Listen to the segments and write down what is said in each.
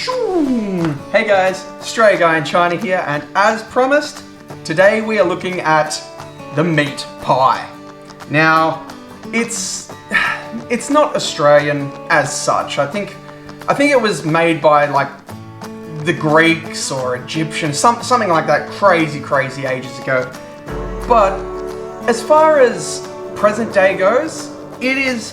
Hey guys, Stray Guy in China here, and as promised, today we are looking at the meat pie. Now, it's not Australian as such. I think it was made by like the Greeks or Egyptians, something like that, crazy ages ago. But as far as present day goes, it is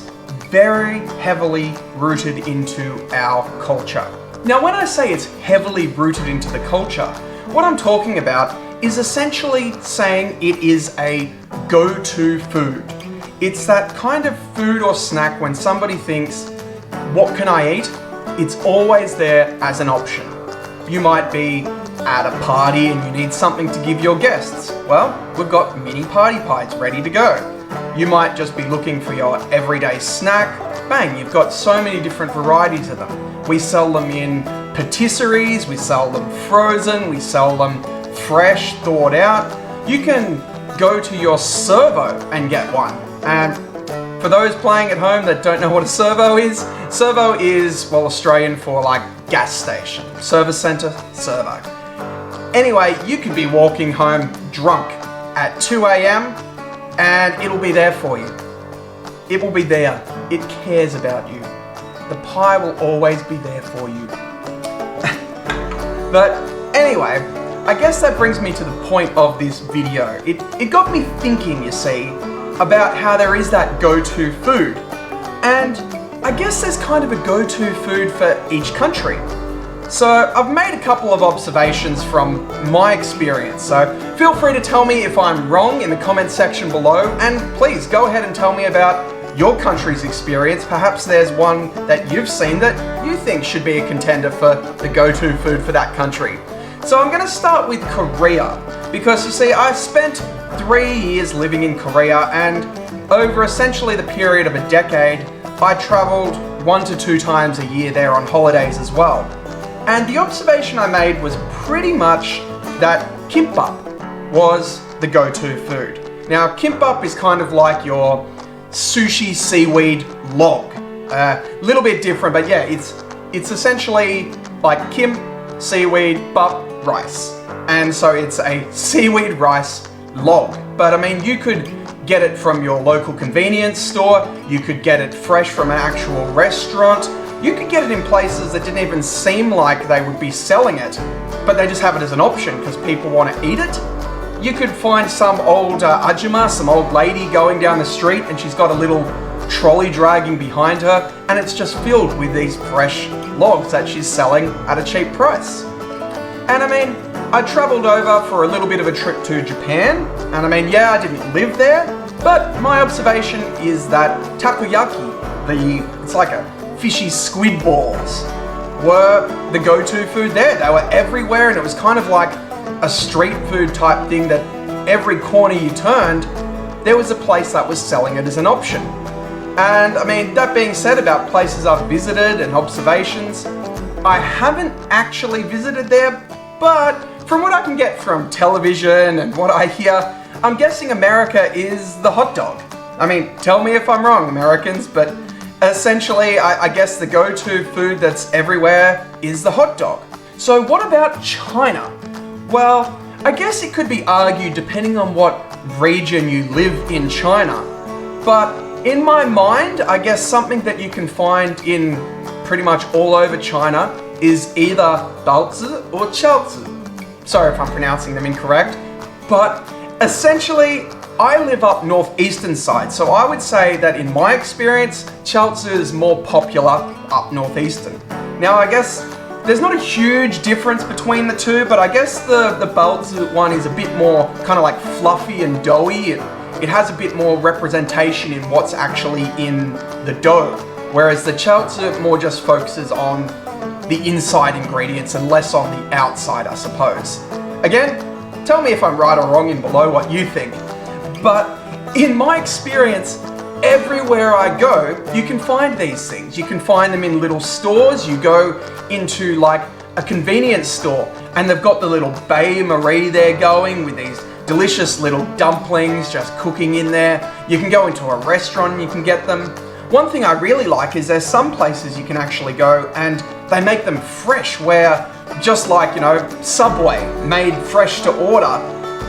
very heavily rooted into our culture. Now, when I say it's heavily rooted into the culture, what I'm talking about is essentially saying it is a go-to food. It's that kind of food or snack when somebody thinks, what can I eat? It's always there as an option. You might be at a party and you need something to give your guests. Well, we've got mini party pies ready to go. You might just be looking for your everyday snack. Bang, you've got so many different varieties of them. We sell them in patisseries, we sell them frozen, we sell them fresh, thawed out. You can go to your servo and get one. And for those playing at home that don't know what a servo is well, Australian for like gas station, service centre, servo. Anyway, you could be walking home drunk at 2 a.m. and it'll be there for you. It will be there. It cares about you. The pie will always be there for you. But anyway, I guess that brings me to the point of this video. It got me thinking, you see, about how there is that go-to food. And I guess there's kind of a go-to food for each country. So I've made a couple of observations from my experience. So feel free to tell me if I'm wrong in the comment section below. And please go ahead and tell me about your country's experience. Perhaps there's one that you've seen that you think should be a contender for the go-to food for that country. So I'm going to start with Korea, because you see, I spent 3 years living in Korea, and over essentially the period of a decade, I traveled 1 to 2 times a year there on holidays as well. And the observation I made was pretty much that kimbap was the go-to food. Now, kimbap is kind of like your sushi seaweed log. Little bit different, but yeah, it's essentially like kim, seaweed, bap, rice. And so it's a seaweed rice log. But I mean, you could get it from your local convenience store, you could get it fresh from an actual restaurant, you could get it in places that didn't even seem like they would be selling it, but they just have it as an option because people want to eat it. You could find some old ajumma, some old lady going down the street, and she's got a little trolley dragging behind her, and it's just filled with these fresh logs that she's selling at a cheap price. And I mean, I traveled over for a little bit of a trip to Japan, and I mean, yeah, I didn't live there, but my observation is that takoyaki, it's like a fishy squid balls, were the go-to food there. They were everywhere, and it was kind of like a street food type thing that every corner you turned, there was a place that was selling it as an option. And I mean, that being said, about places I've visited and observations, I haven't actually visited there, but from what I can get from television and what I hear, I'm guessing America is the hot dog. I mean, tell me if I'm wrong, Americans, but essentially, I guess the go-to food that's everywhere is the hot dog. So what about China? Well, I guess it could be argued depending on what region you live in China. But in my mind, I guess something that you can find in pretty much all over China is either baozi or chaozi. Sorry if I'm pronouncing them incorrect. But essentially, I live up northeastern side, so I would say that in my experience, chaozi is more popular up northeastern. Now, I guess there's not a huge difference between the two, but I guess the baozi one is a bit more kind of like fluffy and doughy. It has a bit more representation in what's actually in the dough, whereas the chaozi more just focuses on the inside ingredients and less on the outside, I suppose. Again, tell me if I'm right or wrong in below what you think. But in my experience, everywhere I go, you can find these things. You can find them in little stores. You go into like a convenience store and they've got the little Bae Marie there going with these delicious little dumplings just cooking in there. You can go into a restaurant and you can get them. one thing I really like is there's some places you can actually go and they make them fresh, where just like, Subway, made fresh to order,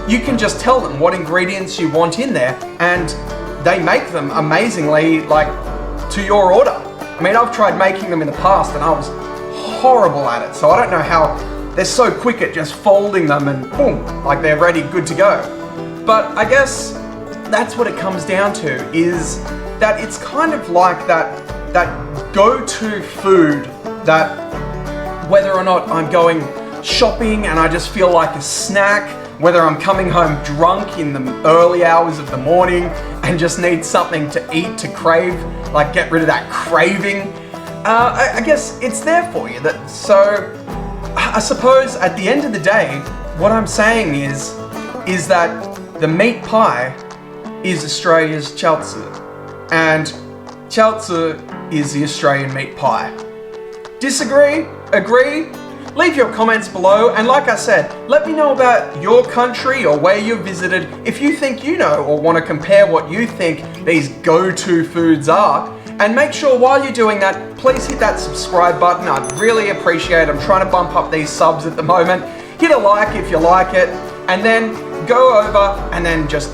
you can just tell them what ingredients you want in there and they make them amazingly, like, to your order. I mean, I've tried making them in the past and I was horrible at it, so I don't know how they're so quick at just folding them and boom, like they're ready, good to go. But I guess that's what it comes down to, is that it's kind of like that go-to food that whether or not I'm going shopping and I just feel like a snack, whether I'm coming home drunk in the early hours of the morning and just need something to eat, to crave, like get rid of that craving, I guess it's there for you. So I suppose at the end of the day, what I'm saying is that the meat pie is Australia's chaozi, and chaozi is the Australian meat pie. Disagree? Agree? Leave your comments below, and like I said, let me know about your country or where you've visited. If you think you know or want to compare what you think these go-to foods are, and make sure while you're doing that, please hit that subscribe button. I'd really appreciate it. I'm trying to bump up these subs at the moment. Hit a like if you like it, and then go over and then just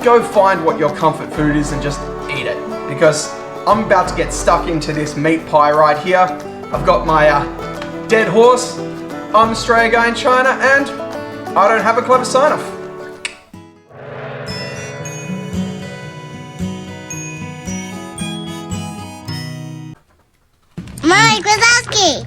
go find what your comfort food is and just eat it, because I'm about to get stuck into this meat pie right here. I've got my dead horse. I'm Australia going China, and I don't have a clever sign off. Mike Wazowski.